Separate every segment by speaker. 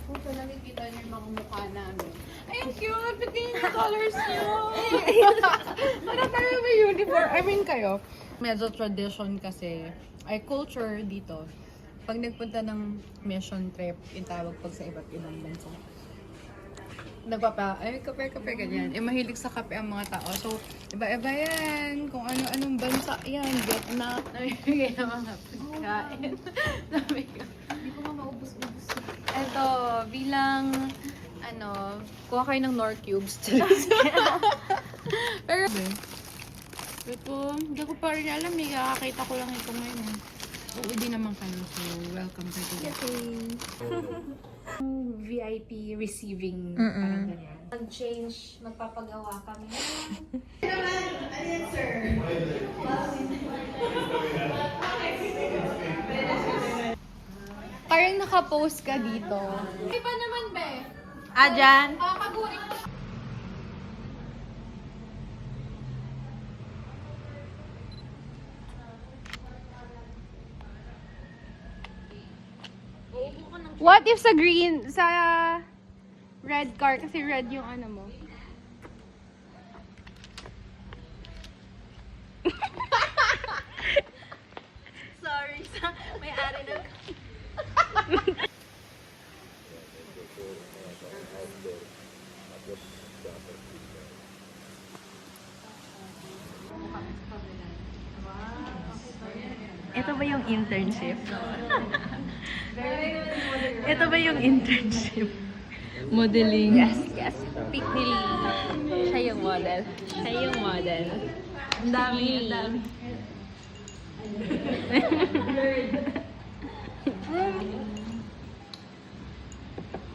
Speaker 1: Puto, nakikita niyo yung mga mukha namin.
Speaker 2: Ay, ang cute! Ba't ganyan yung colors niyo?
Speaker 1: Para tayo may uniform. I mean kayo. Medyo tradition kasi, ay culture dito. Pag nagpunta ng mission trip, itawag pag sa iba't ibang bansa. Ay, kape, ganyan. Mahilig sa kape ang mga tao. So, iba-iba yan. Kung ano-anong bansa yan. Vietnam.
Speaker 2: Namimigay ng mga pagkain.
Speaker 1: Hindi ko nga maubos-ubos.
Speaker 2: Ito, bilang, kuha kayo ng Nor Cubes. Pero, ito, hindi ko pa rin alam eh. Kakakita ko lang ito ngayon eh.
Speaker 1: Uuwi naman kayo. So, welcome to the VIP receiving. Parang ganyan.
Speaker 3: Mag-change, magpapagawa kami.
Speaker 2: parang nakapost ka dito.
Speaker 1: Iba naman, be.
Speaker 2: Dyan?
Speaker 1: Makakagurin ko.
Speaker 2: What if sa green, sa red car, kasi red yung ano mo. Sorry sa may-ari ng...
Speaker 4: Ito ba yung internship? Ito ba yung internship? Modeling.
Speaker 2: Yes. Pick ni Lee. Siya yung model.
Speaker 4: Ang dami.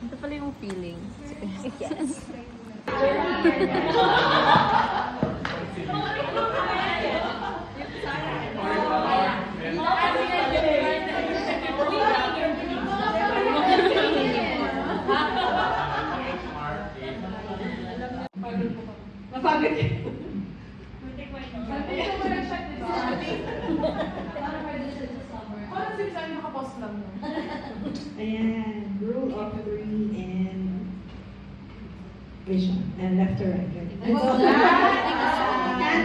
Speaker 4: Ito pala yung feeling.
Speaker 2: Yes.
Speaker 5: Ayan, rule of three and vision. And left to right. Right?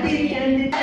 Speaker 5: Candid.